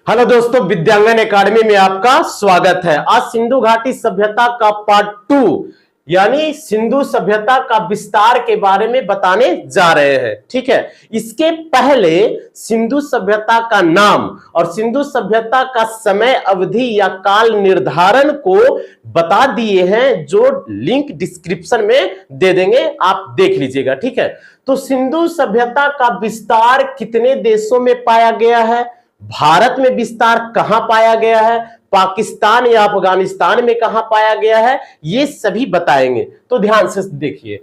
Hello दोस्तों, विद्यांगन academy में आपका स्वागत है। आज सिंधु घाटी सभ्यता का पार्ट 2 यानी सिंधु सभ्यता का विस्तार के बारे में बताने जा रहे हैं। ठीक है, इसके पहले सिंधु सभ्यता का नाम और सिंधु सभ्यता का समय अवधि या काल निर्धारण को बता दिए हैं, जो लिंक डिस्क्रिप्शन में दे देंगे, आप देख लीजिएगा। ठीक है, तो सिंधु सभ्यता का विस्तार कितने देशों में पाया गया है, भारत में विस्तार कहां पाया गया है, पाकिस्तान या अफगानिस्तान में कहां पाया गया है, ये सभी बताएंगे। तो ध्यान से देखिए,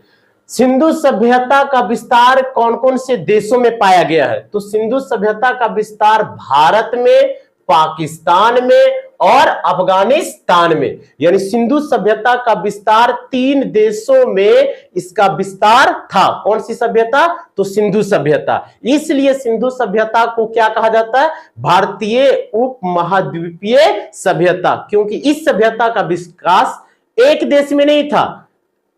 सिंधु सभ्यता का विस्तार कौन कौन से देशों में पाया गया है। तो सिंधु सभ्यता का विस्तार भारत में, पाकिस्तान में और अफगानिस्तान में, यानी सिंधु सभ्यता का विस्तार 3 देशों में इसका विस्तार था। कौन सी सभ्यता? तो सिंधु सभ्यता। इसलिए सिंधु सभ्यता को क्या कहा जाता है? भारतीय उपमहाद्वीपीय सभ्यता, क्योंकि इस सभ्यता का विकास एक देश में नहीं था,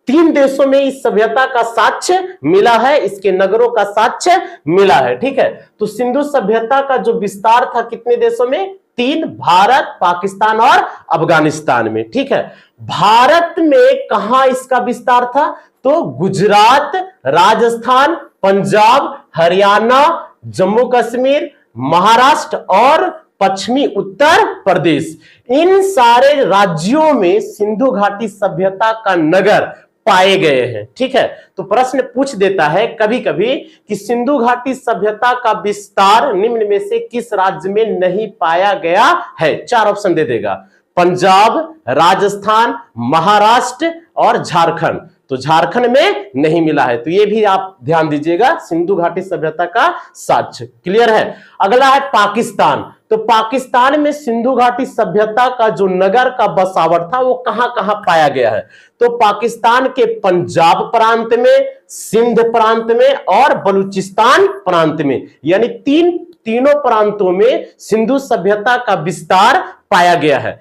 3 देशों में इस सभ्यता का साक्ष्य मिला है, इसके नगरों का साक्ष्य मिला है। ठीक है, तो सिंधु सभ्यता का जो विस्तार था कितने देशों में? 3, भारत, पाकिस्तान और अफगानिस्तान में। ठीक है, भारत में कहां इसका विस्तार था? तो गुजरात, राजस्थान, पंजाब, हरियाणा, जम्मू कश्मीर, महाराष्ट्र और पश्चिमी उत्तर प्रदेश, इन सारे राज्यों में सिंधु घाटी सभ्यता का नगर पाए गए हैं। ठीक है, तो प्रश्न पूछ देता है कभी कभी कि सिंधु घाटी सभ्यता का विस्तार निम्न में से किस राज्य में नहीं पाया गया है? 4 ऑप्शन दे देगा, पंजाब, राजस्थान, महाराष्ट्र और झारखंड। तो झारखंड में नहीं मिला है, तो ये भी आप ध्यान दीजिएगा, सिंधु घाटी सभ्यता का साक्ष्य। क्लियर है। अगला है पाकिस्तान। तो पाकिस्तान में सिंधु घाटी सभ्यता का जो नगर का बसावट था वो कहां कहां पाया गया है? तो पाकिस्तान के पंजाब प्रांत में, सिंध प्रांत में और बलूचिस्तान प्रांत में, यानी तीनों प्रांतों में सिंधु सभ्यता का विस्तार पाया गया है।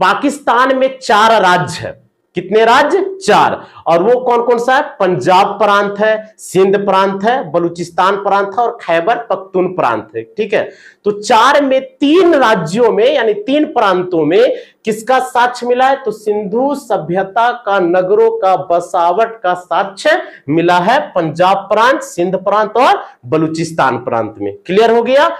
पाकिस्तान में 4 राज्य है। कितने राज्य? 4। और वो कौन कौन सा है? पंजाब प्रांत है, सिंध प्रांत है, बलूचिस्तान प्रांत है और खैबर पख्तून प्रांत है। ठीक है, तो 4 में 3 राज्यों में यानी 3 प्रांतों में किसका साक्ष्य मिला है? तो सिंधु सभ्यता का नगरों का बसावट का साक्ष्य मिला है पंजाब प्रांत, सिंध प्रांत और बलूचिस्तान प्रांत में। क्लियर हो गया।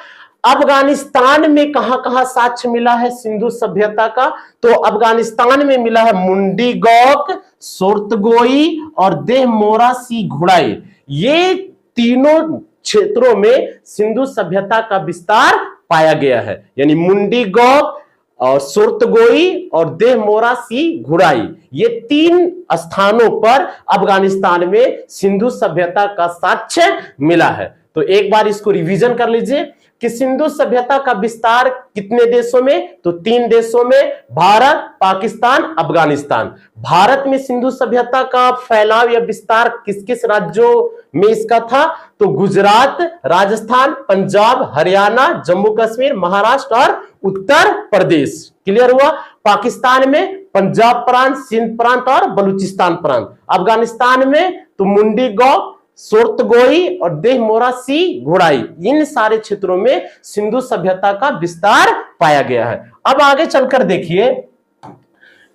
अफगानिस्तान में कहां कहां साक्ष्य मिला है सिंधु सभ्यता का? तो अफगानिस्तान में मिला है मुंडी गौक, सोर्तगोई और देहमोरा सी घुड़ाई। ये तीनों क्षेत्रों में सिंधु सभ्यता का विस्तार पाया गया है, यानी मुंडी गौक और सोर्तगोई और देहमोरा सी घुड़ाई, ये 3 स्थानों पर अफगानिस्तान में सिंधु सभ्यता का साक्ष्य मिला है। तो एक बार इसको रिवीजन कर लीजिए कि सिंधु सभ्यता का विस्तार कितने देशों में? तो 3 देशों में, भारत, पाकिस्तान, अफगानिस्तान। भारत में सिंधु सभ्यता का फैलाव या विस्तार किस किस राज्यों में इसका था? तो गुजरात, राजस्थान, पंजाब, हरियाणा, जम्मू कश्मीर, महाराष्ट्र और उत्तर प्रदेश। क्लियर हुआ। पाकिस्तान में पंजाब प्रांत, सिंध प्रांत और बलूचिस्तान प्रांत। अफगानिस्तान में तो मुंडी गौक, सोर्तगोई और देहमोरा सी घुड़ाई, इन सारे क्षेत्रों में सिंधु सभ्यता का विस्तार पाया गया है। अब आगे चलकर देखिए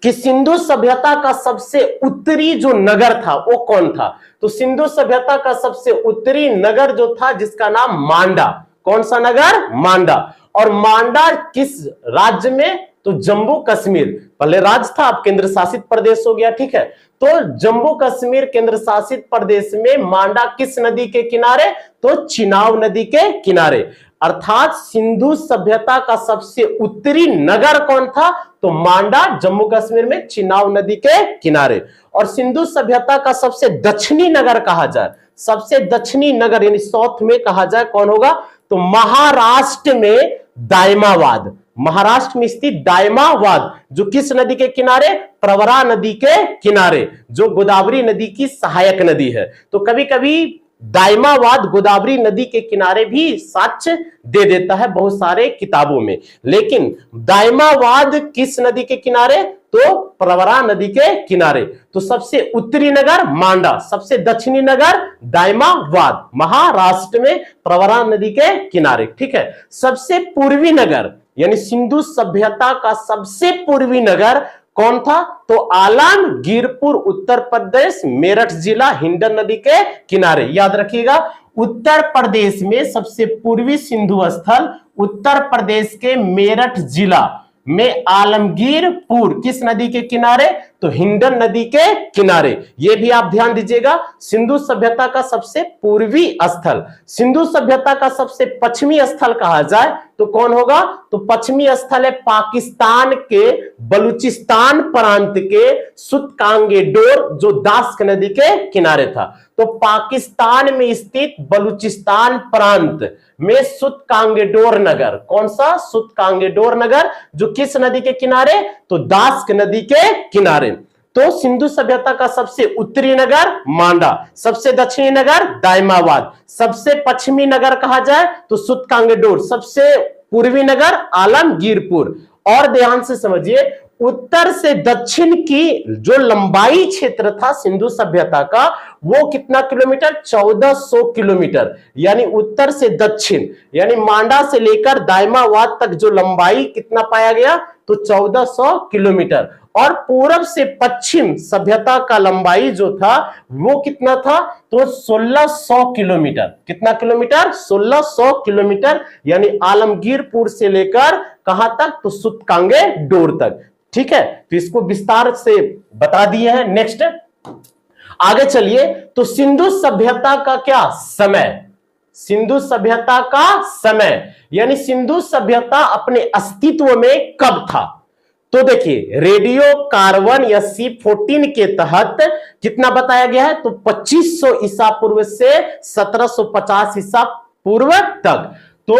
कि सिंधु सभ्यता का सबसे उत्तरी जो नगर था वो कौन था? तो सिंधु सभ्यता का सबसे उत्तरी नगर जो था जिसका नाम मांडा। कौन सा नगर? मांडा। और मांडा किस राज्य में? तो जम्मू कश्मीर। पहले राज्य था, अब केंद्र शासित प्रदेश हो गया। ठीक है, तो जम्मू कश्मीर केंद्र शासित प्रदेश में मांडा किस नदी के किनारे? तो चिनाब नदी के किनारे। अर्थात सिंधु सभ्यता का सबसे उत्तरी नगर कौन था? तो मांडा, जम्मू कश्मीर में चिनाब नदी के किनारे। और सिंधु सभ्यता का सबसे दक्षिणी नगर कहा जाए, सबसे दक्षिणी नगर यानी साउथ में कहा जाए, कौन होगा? तो महाराष्ट्र में दायमावाद। महाराष्ट्र में स्थित दायमावाद जो किस नदी के किनारे? प्रवरा नदी के किनारे, जो गोदावरी नदी की सहायक नदी है। तो कभी कभी दायमावाद गोदावरी नदी के किनारे भी साक्ष्य दे देता है बहुत सारे किताबों में। लेकिन दायमावाद किस नदी के किनारे? तो प्रवरा नदी के किनारे। तो सबसे उत्तरी नगर मांडा, सबसे दक्षिणी नगर दायमावाद, महाराष्ट्र में प्रवरा नदी के किनारे। ठीक है, सबसे पूर्वी नगर यानी सिंधु सभ्यता का सबसे पूर्वी नगर कौन था? तो आलमगीरपुर, उत्तर प्रदेश, मेरठ जिला, हिंडन नदी के किनारे। याद रखिएगा, उत्तर प्रदेश में सबसे पूर्वी सिंधु स्थल उत्तर प्रदेश के मेरठ जिला में आलमगीरपुर, किस नदी के किनारे? तो हिंडन नदी के किनारे। यह भी आप ध्यान दीजिएगा, सिंधु सभ्यता का सबसे पूर्वी स्थल। सिंधु सभ्यता का सबसे पश्चिमी स्थल कहा जाए तो कौन होगा? तो पश्चिमी स्थल है पाकिस्तान के बलूचिस्तान प्रांत के सुतकांगेडोर, जो दास्क नदी के किनारे था। तो पाकिस्तान में स्थित बलूचिस्तान प्रांत में सुतकांगेडोर नगर, कौन सा? सुतकांगेडोर नगर, जो किस नदी के किनारे? तो दास्क नदी के किनारे। तो सिंधु सभ्यता का सबसे उत्तरी नगर मांडा, सबसे दक्षिणी नगर दायमावाद, सबसे पश्चिमी नगर कहा जाए तो सुतकांगेडोर, सबसे पूर्वी नगर आलमगीरपुर। और ध्यान से समझिए, उत्तर से दक्षिण की जो लंबाई क्षेत्र था सिंधु सभ्यता का, वो कितना किलोमीटर? 1400 किलोमीटर। यानी उत्तर से दक्षिण यानी मांडा से लेकर दायमावाद तक जो लंबाई कितना पाया गया? तो 1400 किलोमीटर। और पूर्व से पश्चिम सभ्यता का लंबाई जो था वो कितना था? तो 1600 किलोमीटर। कितना किलोमीटर? 1600 किलोमीटर। यानी आलमगीरपुर से लेकर कहां तक? तो सुतकांगेडोर तक। ठीक है, तो इसको विस्तार से बता दिए हैं। नेक्स्ट आगे चलिए, तो सिंधु सभ्यता का क्या समय? सिंधु सभ्यता का समय यानी सिंधु सभ्यता अपने अस्तित्व में कब था? तो देखिए, रेडियो कार्बन या C14 के तहत कितना बताया गया है? तो 2500 ईसा पूर्व से 1750 ईसा पूर्व तक। तो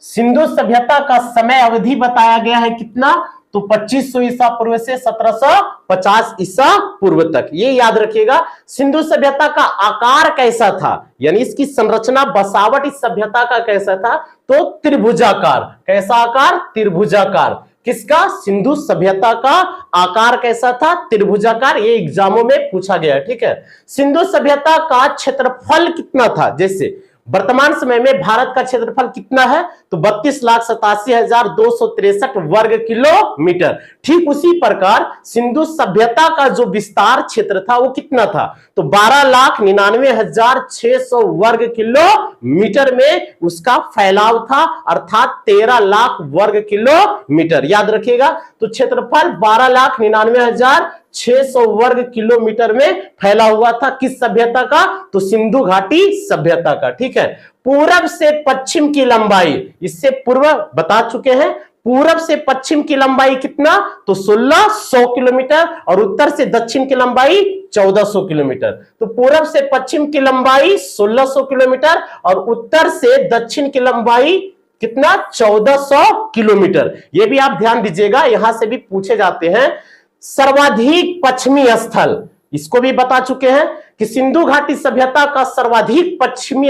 सिंधु सभ्यता का समय अवधि बताया गया है कितना? तो 2500 ईसा पूर्व से 1750 ईसा पूर्व तक। ये याद रखिएगा। सिंधु सभ्यता का आकार कैसा था, यानी इसकी संरचना बसावट इस सभ्यता का कैसा था? तो त्रिभुजाकार। कैसा आकार? त्रिभुजाकार। किसका? सिंधु सभ्यता का आकार कैसा था? त्रिभुजाकार। ये एग्जामों में पूछा गया। ठीक है, सिंधु सभ्यता का क्षेत्रफल कितना था? जैसे वर्तमान समय में भारत का क्षेत्रफल कितना है? तो 32,87,263 वर्ग किलोमीटर। ठीक उसी प्रकार सिंधु सभ्यता का जो विस्तार क्षेत्र था वो कितना था? तो 12,99,600 वर्ग किलोमीटर में उसका फैलाव था, अर्थात 13 लाख वर्ग किलोमीटर। याद रखिएगा, तो क्षेत्रफल 12,99,600 वर्ग किलोमीटर में फैला हुआ था। किस सभ्यता का? तो सिंधु घाटी सभ्यता का। ठीक है, पूरब से पश्चिम की लंबाई, इससे पूर्व बता चुके हैं, पूरब से पश्चिम की लंबाई कितना? तो 1600 किलोमीटर और उत्तर से दक्षिण की लंबाई 1400 किलोमीटर। तो पूरब से पश्चिम की लंबाई 1600 किलोमीटर और उत्तर से दक्षिण की लंबाई कितना? 1400 किलोमीटर। यह भी आप ध्यान दीजिएगा, यहां से भी पूछे जाते हैं। सर्वाधिक पश्चिमी स्थल, इसको भी बता चुके हैं कि सिंधु घाटी सभ्यता का सर्वाधिक पश्चिमी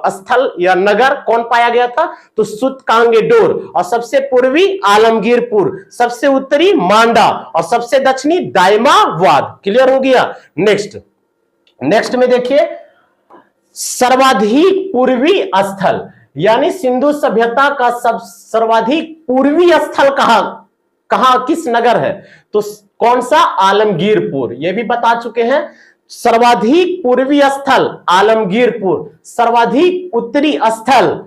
स्थल या नगर कौन पाया गया था? तो सुतकांगेडोर। और सबसे पूर्वी आलमगीरपुर, सबसे उत्तरी मांडा और सबसे दक्षिणी दायमावाद। क्लियर हो गया? नेक्स्ट में देखिए, सर्वाधिक पूर्वी स्थल यानी सिंधु सभ्यता का सर्वाधिक पूर्वी स्थल कहां किस नगर है? तो कौन सा? आलमगीरपुर। यह भी बता चुके हैं। सर्वाधिक पूर्वी स्थल आलमगीरपुर, सर्वाधिक उत्तरी स्थल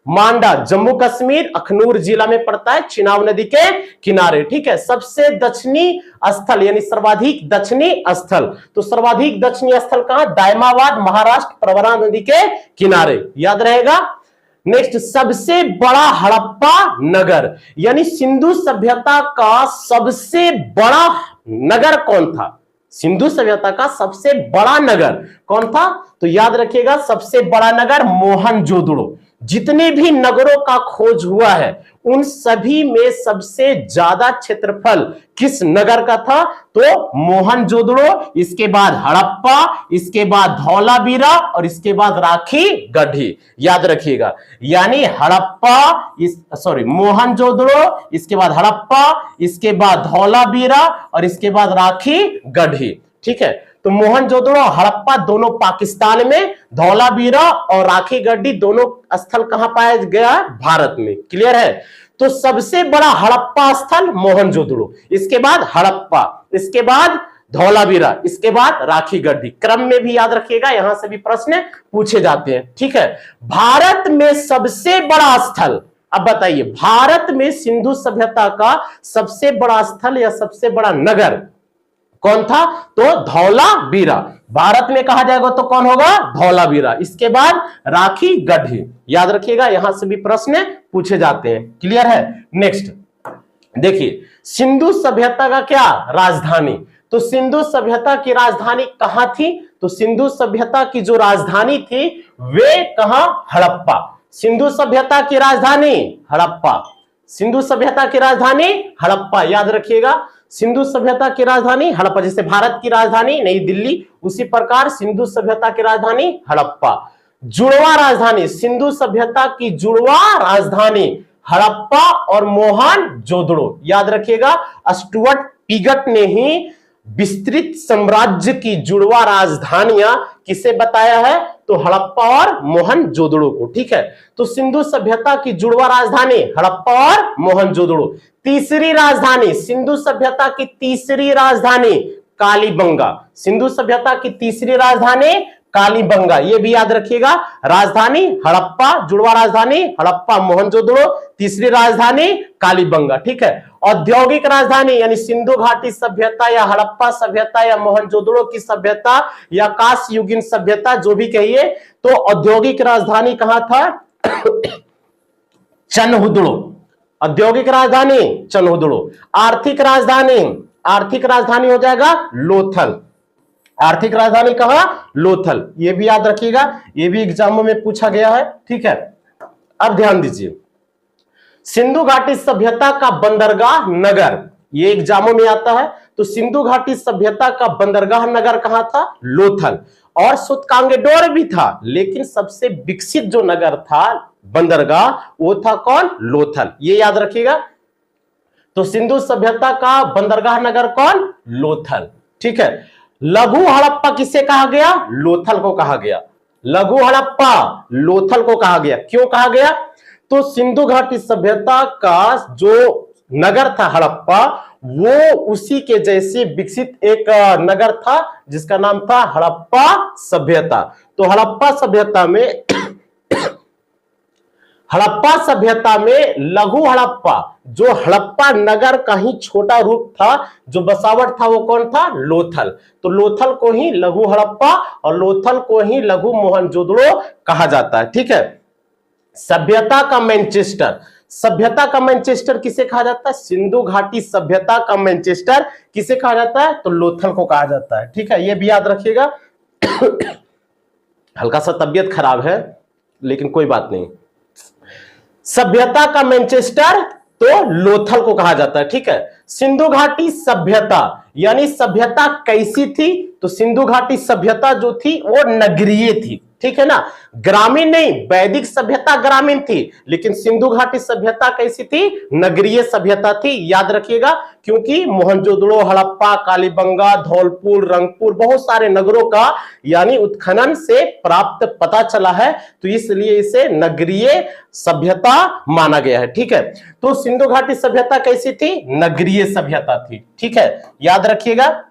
मांडा जम्मू कश्मीर अखनूर जिला में पड़ता है, चिनाब नदी के किनारे। ठीक है, सबसे दक्षिणी स्थल यानी सर्वाधिक दक्षिणी स्थल, तो सर्वाधिक दक्षिणी स्थल कहां? दायमावाद, महाराष्ट्र, प्रवरा नदी के किनारे। याद रहेगा। नेक्स्ट, सबसे बड़ा हड़प्पा नगर यानी सिंधु सभ्यता का सबसे बड़ा नगर कौन था? सिंधु सभ्यता का सबसे बड़ा नगर कौन था? तो याद रखिएगा, सबसे बड़ा नगर मोहनजोदड़ो। जितने भी नगरों का खोज हुआ है उन सभी में सबसे ज्यादा क्षेत्रफल किस नगर का था? तो मोहनजोदड़ो, इसके बाद हड़प्पा, इसके बाद धौलावीरा और इसके बाद राखी गढ़ी। याद रखिएगा, यानी मोहनजोदड़ो, इसके बाद हड़प्पा, इसके बाद धौलावीरा और इसके बाद राखी गढ़ी। ठीक है, तो मोहनजोदड़ो और हड़प्पा दोनों पाकिस्तान में, धौलावीरा और राखी गढ़ी दोनों स्थल कहां पाया गया? भारत में। क्लियर है? तो सबसे बड़ा हड़प्पा स्थल मोहनजोदड़ो, इसके बाद हड़प्पा, इसके बाद धौलावीरा, इसके बाद राखी गढ़ी। क्रम में भी याद रखिएगा, यहां से भी प्रश्न पूछे जाते हैं। ठीक है, भारत में सबसे बड़ा स्थल, अब बताइए भारत में सिंधु सभ्यता का सबसे बड़ा स्थल या सबसे बड़ा नगर कौन था? तो धौलावीरा। भारत में कहा जाएगा तो कौन होगा? धौलावीरा। इसके बाद राखी गढ़ी। याद रखिएगा, यहां से भी प्रश्न पूछे जाते हैं। क्लियर है? नेक्स्ट देखिए, सिंधु सभ्यता का क्या राजधानी? तो सिंधु सभ्यता की राजधानी कहां थी? तो सिंधु सभ्यता की जो राजधानी थी वे कहां? हड़प्पा। सिंधु सभ्यता की राजधानी हड़प्पा। सिंधु सभ्यता की राजधानी हड़प्पा। याद रखिएगा, सिंधु सभ्यता की राजधानी हड़प्पा। जैसे भारत की राजधानी नई दिल्ली, उसी प्रकार सिंधु सभ्यता की राजधानी हड़प्पा। जुड़वा राजधानी, सिंधु सभ्यता की जुड़वा राजधानी हड़प्पा और मोहनजोदड़ो। याद रखिएगा, स्टुअर्ट पिगट ने ही विस्तृत साम्राज्य की जुड़वा राजधानियां किसे बताया है? तो हड़प्पा और मोहनजोदड़ो को। ठीक है, तो सिंधु सभ्यता की जुड़वा राजधानी हड़प्पा और मोहनजोदड़ो। तीसरी राजधानी, सिंधु सभ्यता की तीसरी राजधानी कालीबंगा। सिंधु सभ्यता की तीसरी राजधानी कालीबंगा, ये भी याद रखिएगा। राजधानी हड़प्पा, जुड़वा राजधानी हड़प्पा मोहनजोदड़ो, तीसरी राजधानी कालीबंगा। ठीक है, औद्योगिक राजधानी यानी सिंधु घाटी सभ्यता या हड़प्पा सभ्यता या मोहनजोदड़ो की सभ्यता या कांस्य युगीन सभ्यता, जो भी कहिए, तो औद्योगिक राजधानी कहां था? चनहुदड़ो। औद्योगिक राजधानी चनहुदड़ो। आर्थिक राजधानी हो जाएगा लोथल। आर्थिक राजधानी कहां? लोथल। ये भी याद रखिएगा, ये भी एग्जामों में पूछा गया है। ठीक है, अब ध्यान दीजिए, सिंधु घाटी सभ्यता का बंदरगाह नगर, ये एग्जामों में आता है। तो सिंधु घाटी सभ्यता का बंदरगाह नगर कहां था? लोथल। और सुतकांगेडोर भी था, लेकिन सबसे विकसित जो नगर था बंदरगाह वो था कौन? लोथल। ये याद रखिएगा। तो सिंधु सभ्यता का बंदरगाह नगर कौन? लोथल। ठीक है, लघु हड़प्पा किसे कहा गया? लोथल को कहा गया। लघु हड़प्पा लोथल को कहा गया। क्यों कहा गया? तो सिंधु घाटी सभ्यता का जो नगर था हड़प्पा, वो उसी के जैसे विकसित एक नगर था जिसका नाम था हड़प्पा सभ्यता। तो हड़प्पा सभ्यता में लघु हड़प्पा, जो हड़प्पा नगर का ही छोटा रूप था, जो बसावट था, वो कौन था? लोथल। तो लोथल को ही लघु हड़प्पा और लोथल को ही लघु मोहनजोदड़ो कहा जाता है। ठीक है, सभ्यता का मैनचेस्टर किसे कहा जाता है? सिंधु घाटी सभ्यता का मैनचेस्टर किसे कहा जाता है? तो लोथल को कहा जाता है। ठीक है, यह भी याद रखिएगा। हल्का सा तबीयत खराब है, लेकिन कोई बात नहीं। सभ्यता का मैनचेस्टर तो लोथल को कहा जाता है। ठीक है, सिंधु घाटी सभ्यता यानी सभ्यता कैसी थी? तो सिंधु घाटी सभ्यता जो थी वो नगरीय थी। ठीक है ना, ग्रामीण नहीं। वैदिक सभ्यता ग्रामीण थी, लेकिन सिंधु घाटी सभ्यता कैसी थी? नगरीय सभ्यता थी। याद रखिएगा, क्योंकि मोहनजोदड़ो, हड़प्पा, कालीबंगा, धौलपुर, रंगपुर, बहुत सारे नगरों का यानी उत्खनन से प्राप्त पता चला है, तो इसलिए इसे नगरीय सभ्यता माना गया है। ठीक है, तो सिंधु घाटी सभ्यता कैसी थी? नगरीय सभ्यता थी। ठीक है, याद रखिएगा।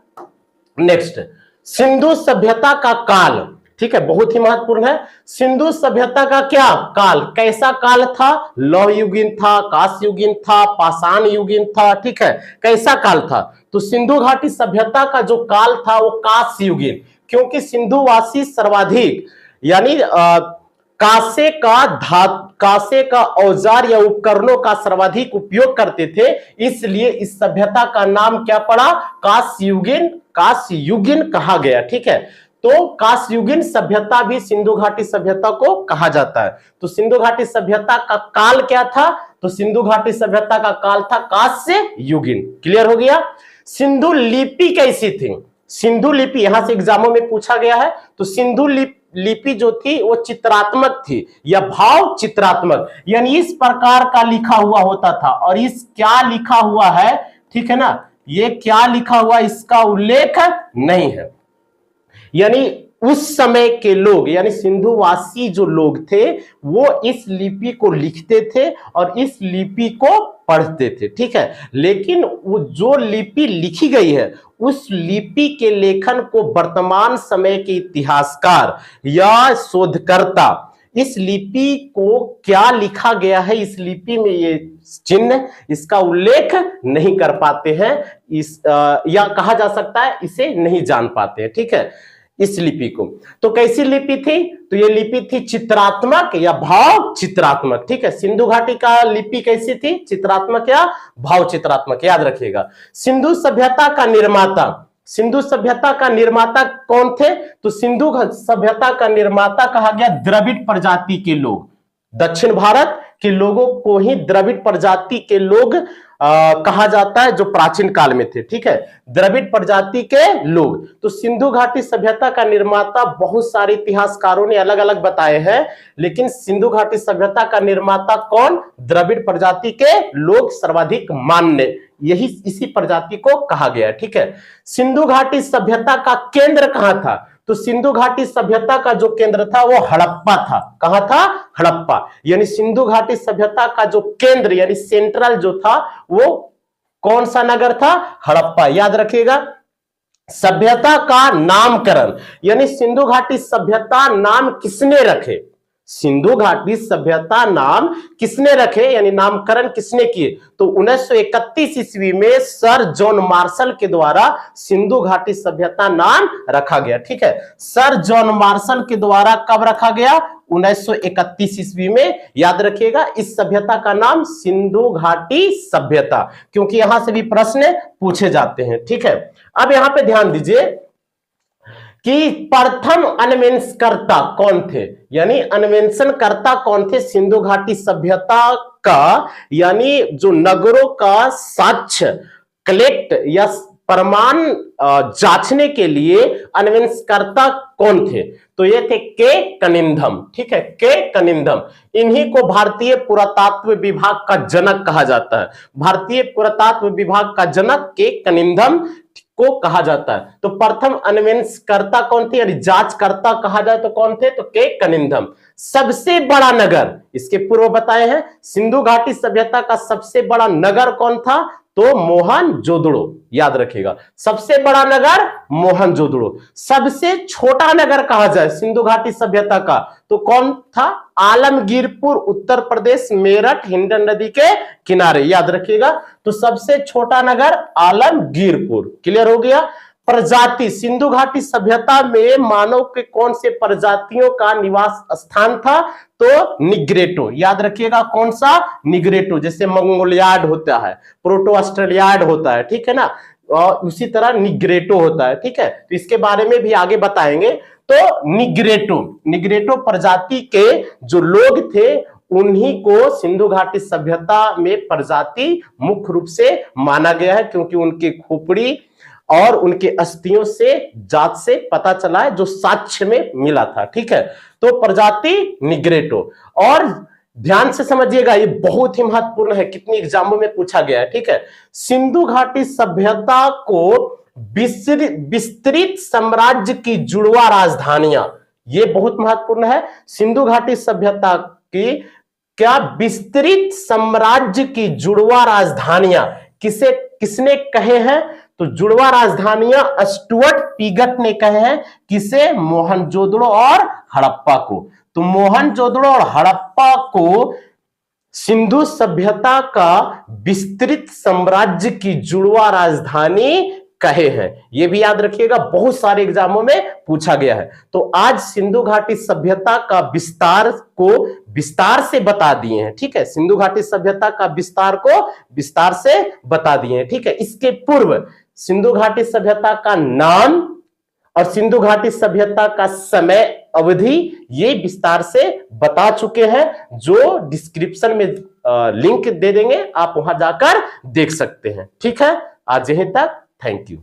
नेक्स्ट, सिंधु सभ्यता का काल। ठीक है, बहुत ही महत्वपूर्ण है। सिंधु सभ्यता का क्या काल? कैसा काल था? लौह युगीन था, कांस्य युगीन था, पाषाण युगीन था। ठीक है, कैसा काल था? तो सिंधु घाटी सभ्यता का जो काल था वो कांस्य युगीन, क्योंकि सिंधुवासी सर्वाधिक यानी कांसे का औजार या उपकरणों का सर्वाधिक उपयोग करते थे, इसलिए इस सभ्यता का नाम क्या पड़ा? कांस्य युगीन कहा गया। ठीक है, तो कांस्ययुगीन सभ्यता भी सिंधु घाटी सभ्यता को कहा जाता है। तो सिंधु घाटी सभ्यता का काल क्या था? तो सिंधु घाटी सभ्यता का काल था कांस्य युगीन। क्लियर हो गया? सिंधु लिपि कैसी थी? सिंधु लिपि यहां से एग्जामों में पूछा गया है। तो सिंधु लिपि जो थी वो चित्रात्मक थी या भाव चित्रात्मक, यानी इस प्रकार का लिखा हुआ होता था। और इस क्या लिखा हुआ है, ठीक है ना, ये क्या लिखा हुआ इसका उल्लेख नहीं है। यानी उस समय के लोग यानी सिंधुवासी जो लोग थे वो इस लिपि को लिखते थे और इस लिपि को पढ़ते थे, ठीक है। लेकिन वो जो लिपि लिखी गई है उस लिपि के लेखन को वर्तमान समय के इतिहासकार या शोधकर्ता इस लिपि को क्या लिखा गया है, इस लिपि में ये चिन्ह, इसका उल्लेख नहीं कर पाते हैं, या कहा जा सकता है इसे नहीं जान पाते हैं, ठीक है, इस लिपि को। तो कैसी लिपि थी? तो ये लिपि थी चित्रात्मक या भाव चित्रात्मक, ठीक है। सिंधु घाटी का लिपि कैसी थी? चित्रात्मक या भाव चित्रात्मक, याद रखिएगा। सिंधु सभ्यता का निर्माता, सिंधु सभ्यता का निर्माता कौन थे? तो सिंधु सभ्यता का निर्माता कहा गया द्रविड़ प्रजाति के लोग। दक्षिण भारत के लोगों को ही द्रविड़ प्रजाति के लोग कहा जाता है, जो प्राचीन काल में थे, ठीक है, द्रविड़ प्रजाति के लोग। तो सिंधु घाटी सभ्यता का निर्माता बहुत सारे इतिहासकारों ने अलग अलग बताए हैं, लेकिन सिंधु घाटी सभ्यता का निर्माता कौन? द्रविड़ प्रजाति के लोग सर्वाधिक मान्य, यही इसी प्रजाति को कहा गया, ठीक है। सिंधु घाटी सभ्यता का केंद्र कहां था? तो सिंधु घाटी सभ्यता का जो केंद्र था वो हड़प्पा था। कहां था? हड़प्पा। यानी सिंधु घाटी सभ्यता का जो केंद्र यानी सेंट्रल जो था वो कौन सा नगर था? हड़प्पा। याद रखिएगा। सभ्यता का नामकरण यानी सिंधु घाटी सभ्यता नाम किसने रखे? सिंधु घाटी सभ्यता नाम किसने रखे यानी नामकरण किसने किए? तो 1931 ईस्वी में सर जॉन मार्शल के द्वारा सिंधु घाटी सभ्यता नाम रखा गया, ठीक है। सर जॉन मार्शल के द्वारा कब रखा गया? 1931 ईस्वी में। याद रखिएगा इस सभ्यता का नाम सिंधु घाटी सभ्यता, क्योंकि यहां से भी प्रश्न पूछे जाते हैं, ठीक है। अब यहां पे ध्यान दीजिए कि प्रथम अन्वेषणकर्ता कौन थे, यानी अन्वेषणकर्ता कौन थे सिंधु घाटी सभ्यता का, यानी जो नगरों का साक्ष्य कलेक्ट या प्रमाण जांचने के लिए अन्वेषणकर्ता कौन थे? तो ये थे के कनिंघम, ठीक है, के कनिंघम। इन्हीं को भारतीय पुरातत्व विभाग का जनक कहा जाता है। भारतीय पुरातत्व विभाग का जनक के कनिंघम को कहा जाता है। तो प्रथम अन्वेषणकर्ता कौन थे यानी जांचकर्ता कहा जाए तो कौन थे? तो के कनिंघम। सबसे बड़ा नगर, इसके पूर्व बताए हैं, सिंधु घाटी सभ्यता का सबसे बड़ा नगर कौन था? तो मोहनजोदड़ो। याद रखिएगा सबसे बड़ा नगर मोहनजोदड़ो। सबसे छोटा नगर कहा जाए सिंधु घाटी सभ्यता का तो कौन था? आलमगीरपुर, उत्तर प्रदेश, मेरठ, हिंडन नदी के किनारे। याद रखिएगा तो सबसे छोटा नगर आलमगीरपुर। क्लियर हो गया। प्रजाति, सिंधु घाटी सभ्यता में मानव के कौन से प्रजातियों का निवास स्थान था? तो निग्रेटो। याद रखिएगा कौन सा? निग्रेटो। जैसे मंगोलियाड होता है, प्रोटो ऑस्ट्रेलियाड होता है, ठीक है ना, और उसी तरह निग्रेटो होता है, ठीक है। तो इसके बारे में भी आगे बताएंगे। तो निग्रेटो प्रजाति के जो लोग थे उन्हीं को सिंधु घाटी सभ्यता में प्रजाति मुख्य रूप से माना गया है, क्योंकि उनके खोपड़ी और उनके अस्थियों से जांच से पता चला है, जो साक्ष्य में मिला था, ठीक है। तो प्रजाति निग्रेटो। और ध्यान से समझिएगा ये बहुत ही महत्वपूर्ण है, कितनी एग्जामों में पूछा गया है, ठीक है। सिंधु घाटी सभ्यता को विस्तृत साम्राज्य की जुड़वा राजधानियां, ये बहुत महत्वपूर्ण है। सिंधु घाटी सभ्यता की क्या विस्तृत साम्राज्य की जुड़वा राजधानियां किसने कहे हैं? तो जुड़वा राजधानियां स्टुअर्ट पीगट ने कहे हैं। किसे? मोहनजोदड़ो और हड़प्पा को। तो मोहनजोदड़ो और हड़प्पा को सिंधु सभ्यता का विस्तृत साम्राज्य की जुड़वा राजधानी कहे हैं। यह भी याद रखिएगा, बहुत सारे एग्जामों में पूछा गया है। तो आज सिंधु घाटी सभ्यता का विस्तार से बता दिए हैं, ठीक है। सिंधु घाटी सभ्यता का विस्तार से बता दिए हैं, ठीक है। इसके पूर्व सिंधु घाटी सभ्यता का नाम और सिंधु घाटी सभ्यता का समय अवधि ये विस्तार से बता चुके हैं, जो डिस्क्रिप्शन में लिंक दे देंगे, आप वहां जाकर देख सकते हैं। ठीक है, आज यहीं तक, थैंक यू।